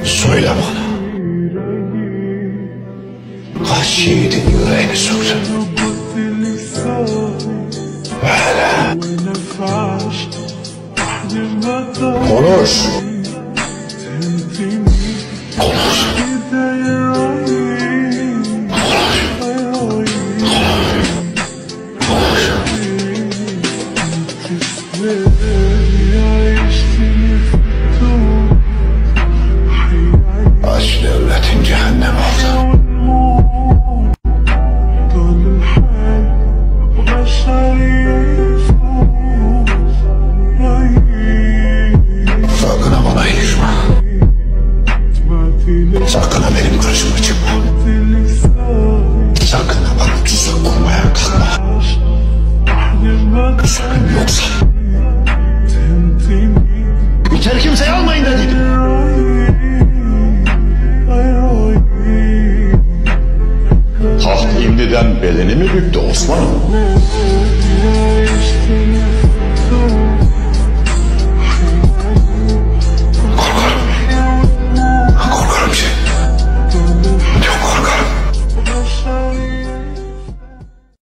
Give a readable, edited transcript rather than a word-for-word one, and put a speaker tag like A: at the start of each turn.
A: Söyle bana. Kaç yiğidin yüreğini söktün? Böyle. Konuş. Konuş. Aç devletin cehennem oldu. Sakın ha bana ilişme. Sakın ha benim karşıma çıkma. Sakın ha bana tuzak kurmaya kalkma. Sakın yoksa. İçeri kimseyi almayın dedim. Taht imdiden belini mi büktü Osman'ım?